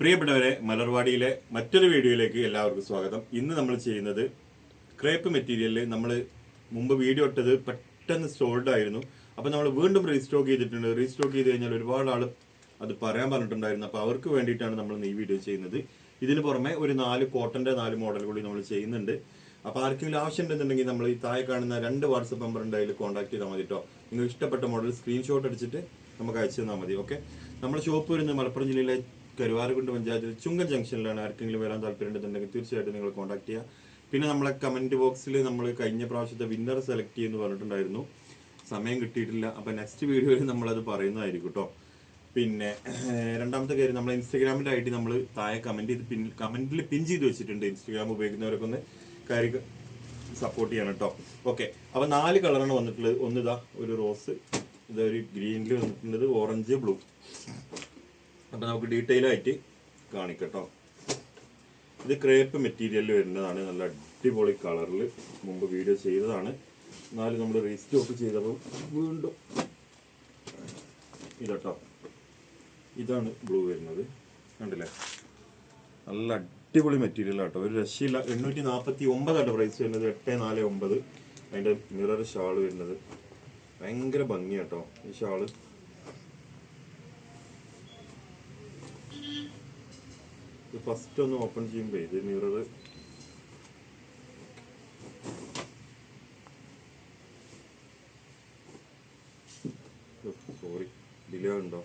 പ്രിയപ്പെട്ടവരെ, മലർവാടിയിലെ മറ്റൊരു വീഡിയോയിലേക്ക് എല്ലാവർക്കും സ്വാഗതം. ഇന്ന് നമ്മൾ ചെയ്യുന്നത് ക്രേപ്പ് മെറ്റീരിയലിൽ നമ്മൾ മുമ്പ് വീഡിയോ ഇട്ടത് പെട്ടെന്ന് സോൾഡ് ആയിരുന്നു. അപ്പോൾ നമ്മൾ വീണ്ടും റീസ്റ്റോക്ക് ചെയ്തിട്ടുണ്ട്. റീസ്റ്റോക്ക് ചെയ്ത് കഴിഞ്ഞാൽ ഒരുപാട് ആൾ അത് പറയാൻ പറഞ്ഞിട്ടുണ്ടായിരുന്നു. അപ്പോൾ അവർക്ക് വേണ്ടിയിട്ടാണ് നമ്മൾ ഈ വീഡിയോ ചെയ്യുന്നത്. ഇതിന് പുറമെ ഒരു 4 കോട്ടൻ്റെ 4 മോഡൽ കൂടി നമ്മൾ ചെയ്യുന്നുണ്ട്. അപ്പോൾ ആർക്കെങ്കിലും ആവശ്യമുണ്ടെന്നുണ്ടെങ്കിൽ നമ്മൾ ഈ താഴെ കാണുന്ന 2 വാട്സപ്പ് നമ്പർ ഉണ്ട്, അതിൽ കോൺടാക്ട് ചെയ്താൽ മതി കേട്ടോ. നിങ്ങൾ ഇഷ്ടപ്പെട്ട മോഡൽ സ്ക്രീൻഷോട്ട് അടിച്ചിട്ട് നമുക്ക് അയച്ചു തന്നാൽ മതി. ഓക്കെ. നമ്മുടെ ഷോപ്പ് വരുന്നത് മലപ്പുറം ജില്ലയിലെ കരുവാരക്കുണ്ട് പഞ്ചായത്തിൽ ചുങ്കൻ ജംഗ്ഷനിലാണ്. ആർക്കെങ്കിലും വരാൻ താല്പര്യമുണ്ടെന്നുണ്ടെങ്കിൽ തീർച്ചയായിട്ടും നിങ്ങൾ കോൺടാക്ട് ചെയ്യുക. പിന്നെ നമ്മളെ കമൻറ്റ് ബോക്സിൽ നമ്മൾ കഴിഞ്ഞ പ്രാവശ്യത്തെ വിന്നർ സെലക്ട് ചെയ്യുമെന്ന് പറഞ്ഞിട്ടുണ്ടായിരുന്നു. സമയം കിട്ടിയിട്ടില്ല. അപ്പോൾ നെക്സ്റ്റ് വീഡിയോയിൽ നമ്മളത് പറയുന്നതായിരിക്കും കേട്ടോ. പിന്നെ രണ്ടാമത്തെ കാര്യം, നമ്മളെ ഇൻസ്റ്റാഗ്രാമിൻ്റെ ഐ ഡി നമ്മൾ താഴെ കമൻറ്റിൽ പിൻ ചെയ്ത് വെച്ചിട്ടുണ്ട്. ഇൻസ്റ്റാഗ്രാം ഉപയോഗിക്കുന്നവരൊക്കെ ഒന്ന് കാര്യം സപ്പോർട്ട് ചെയ്യണം കേട്ടോ. ഓക്കെ. അപ്പോൾ 4 കളറാണ് വന്നിട്ടുള്ളത്. ഒന്നിതാ ഒരു റോസ്, ഇതൊരു ഗ്രീനിൽ വന്നിട്ടുള്ളത്, ഓറഞ്ച്, ബ്ലൂ. അപ്പം നമുക്ക് ഡീറ്റെയിൽ ആയിട്ട് കാണിക്കട്ടോ. ഇത് ക്രേപ്പ് മെറ്റീരിയലിൽ വരുന്നതാണ്. നല്ല അടിപൊളി കളറിൽ മുമ്പ് വീഡിയോ ചെയ്തതാണ്. എന്നാലും നമ്മൾ റീസ്റ്റോക്ക് ചെയ്തപ്പോൾ വീണ്ടും ഇതട്ടോ, ഇതാണ് ബ്ലൂ വരുന്നത്. കണ്ടില്ലേ, നല്ല അടിപൊളി മെറ്റീരിയൽ ആട്ടോ, ഒരു രക്ഷയില്ല. 849 പ്രൈസ് വരുന്നത്, 849. അതിൻ്റെ മിറർ ഷാള് വരുന്നത് ഭയങ്കര ഭംഗിയാട്ടോ ഈ ഷാള്. ഫസ്റ്റ് ഒന്ന് ഓപ്പൺ ചെയ്യുമ്പോൾ ഇത് മിറർ സോറി ഡിലേ ഉണ്ടോ.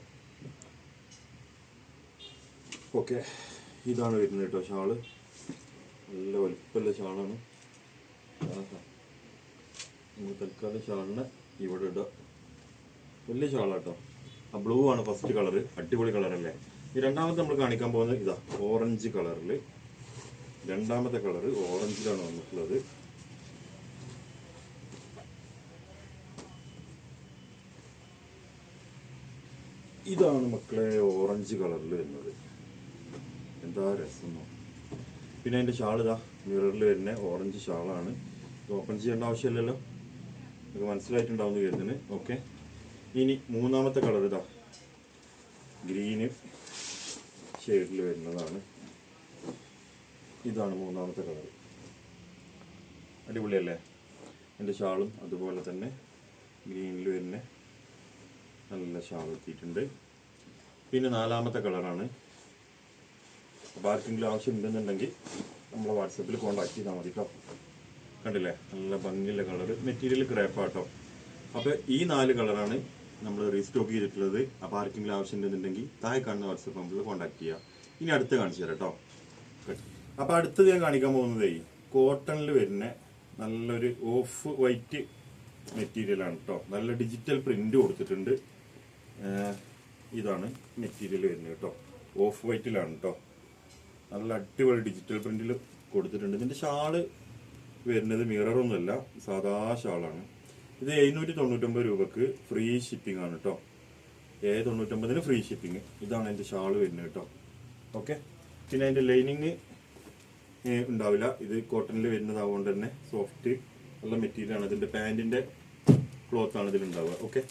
ഓക്കെ, ഇതാണ് വരുന്നത് കേട്ടോ ഷാള്. നല്ല വലിപ്പമുള്ള ഷാളാണ്. നമ്മൾ തൽക്കാലം ഷാളിനെ ഇവിടെ ഇടാം. വലിയ ഷാളാട്ടോ. ആ ബ്ലൂ ആണ് ഫസ്റ്റ് കളറ്, അടിപൊളി കളറല്ലേ. ഈ രണ്ടാമത്തെ നമ്മൾ കാണിക്കാൻ പോകുന്നത് ഇതാ ഓറഞ്ച് കളറിൽ. രണ്ടാമത്തെ കളറ് ഓറഞ്ചിലാണ് വന്നിട്ടുള്ളത്. ഇതാണ് മക്കളെ ഓറഞ്ച് കളറിൽ വരുന്നത്. എന്താ രസം. പിന്നെ അതിൻ്റെ ഷാൾ ഇതാ മിററിൽ വരുന്ന ഓറഞ്ച് ഷാളാണ്. ഓപ്പൺ ചെയ്യേണ്ട ആവശ്യമില്ലല്ലോ, നിങ്ങൾക്ക് മനസ്സിലായിട്ടുണ്ടാവുന്ന കരുതുന്നത്. ഓക്കെ. ഇനി മൂന്നാമത്തെ കളർ ഇതാ ഗ്രീന് ഷെയ്ഡിൽ വരുന്നതാണ്. ഇതാണ് മൂന്നാമത്തെ കളർ. അടിപൊളിയല്ലേ. എൻ്റെ ഷാളും അതുപോലെ തന്നെ ഗ്രീനിൽ വരുന്ന നല്ല ഷാൾ എത്തിയിട്ടുണ്ട്. പിന്നെ നാലാമത്തെ കളറാണ്. അപ്പോൾ ആർക്കെങ്കിലും ആവശ്യമുണ്ടെന്നുണ്ടെങ്കിൽ നമ്മളെ വാട്സപ്പിൽ കോൺടാക്ട് ചെയ്താൽ മതി കേട്ടോ. കണ്ടില്ലേ, നല്ല ഭംഗിയുള്ള കളറ്, മെറ്റീരിയൽ ക്രേപ്പാട്ടോ. അപ്പോൾ ഈ 4 കളറാണ് നമ്മൾ റീസ്റ്റോക്ക് ചെയ്തിട്ടുള്ളത്. അപ്പോൾ ആർക്കെങ്കിലും ആവശ്യമുണ്ടെന്നുണ്ടെങ്കിൽ താഴെ കാണുന്ന വാട്സപ്പ് നമ്പറിൽ കോൺടാക്ട് ചെയ്യുക. ഇനി അടുത്ത് കാണിച്ചു തരാം കേട്ടോ. അപ്പോൾ അടുത്തത് ഞാൻ കാണിക്കാൻ പോകുന്നത് കോട്ടണിൽ വരുന്ന നല്ലൊരു ഓഫ് വൈറ്റ് മെറ്റീരിയലാണ് കേട്ടോ. നല്ല ഡിജിറ്റൽ പ്രിന്റ് കൊടുത്തിട്ടുണ്ട്. ഇതാണ് മെറ്റീരിയൽ വരുന്നത് കേട്ടോ. ഓഫ് വൈറ്റിലാണ് കേട്ടോ. നല്ല അടിപൊളി ഡിജിറ്റൽ പ്രിന്റിൽ കൊടുത്തിട്ടുണ്ട്. ഇതിൻ്റെ ഷാള് വരുന്നത് മിററൊന്നുമല്ല, സാധാ ഷാളാണ്. ഇത് 799 രൂപക്ക് ഫ്രീ ഷിപ്പിംഗ് ആണ് കേട്ടോ. 799 ഫ്രീ ഷിപ്പിംഗ്. ഇതാണ് അതിൻ്റെ ഷാള് വരുന്നത് കേട്ടോ. ഓക്കെ. പിന്നെ അതിൻ്റെ ലൈനിങ് ഉണ്ടാവില്ല, ഇത് കോട്ടണിൽ വരുന്നതാവുകൊണ്ട് തന്നെ സോഫ്റ്റ് നല്ല മെറ്റീരിയലാണ്. ഇതിൻ്റെ പാൻറ്റിൻ്റെ ക്ലോത്താണ് ഇതിലുണ്ടാവുക. ഓക്കെ.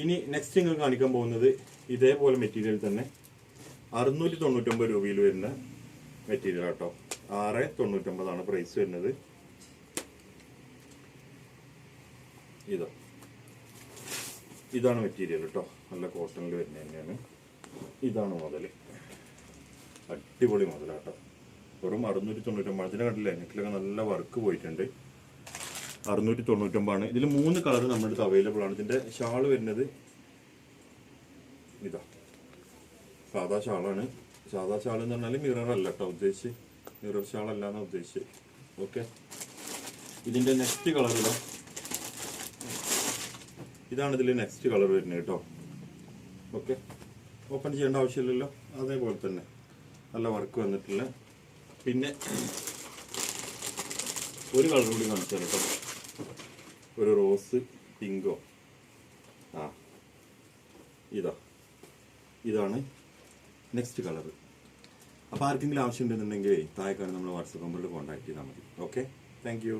ഇനി നെക്സ്റ്റ് നിങ്ങൾ കാണിക്കാൻ പോകുന്നത് ഇതേപോലെ മെറ്റീരിയൽ തന്നെ 699 രൂപയിൽ വരുന്ന മെറ്റീരിയൽ കേട്ടോ. 699 പ്രൈസ് വരുന്നത്. ഇതാണ് മെറ്റീരിയൽ കേട്ടോ. നല്ല കോട്ടണിൽ വരുന്നത് തന്നെയാണ്. ഇതാണ് മുതൽ, അടിപൊളി മുതലാട്ടോ. വെറും 699. അതിനെ കണ്ടില്ലേ, നെക്കിലൊക്കെ നല്ല വർക്ക് പോയിട്ടുണ്ട്. 699 ആണ്. ഇതിൽ 3 കളർ നമ്മുടെ അടുത്ത് അവൈലബിൾ ആണ്. ഇതിൻ്റെ ഷാള് വരുന്നത് ഇതാ സാധാ ഷാളാണ്. സാധാ ഷാൾ എന്ന് പറഞ്ഞാൽ മിറർ അല്ല കേട്ടോ ഉദ്ദേശിച്ച്, മിറർ ഷാളല്ല എന്നാണ് ഉദ്ദേശിച്ച്. ഓക്കെ. ഇതിൻ്റെ നെക്സ്റ്റ് കളർ ഇതാണ്. ഇതിൽ നെക്സ്റ്റ് കളർ വരുന്നത് കേട്ടോ. ഓക്കെ. ഓപ്പൺ ചെയ്യേണ്ട ആവശ്യമില്ലല്ലോ, അതേപോലെ തന്നെ നല്ല വർക്ക് വന്നിട്ടില്ല. പിന്നെ ഒരു കളർ കൂടി കാണിച്ചാൽ കേട്ടോ, ഒരു റോസ് പിങ്കോ. ഇതാണ് നെക്സ്റ്റ് കളർ. അപ്പോൾ ആർക്കെങ്കിലും ആവശ്യമുണ്ടെന്നുണ്ടെങ്കിൽ താഴെ കാണുന്ന നമ്മൾ വാട്സപ്പ് നമ്പറിൽ കോൺടാക്ട് ചെയ്താൽ മതി. ഓക്കെ. Thank you.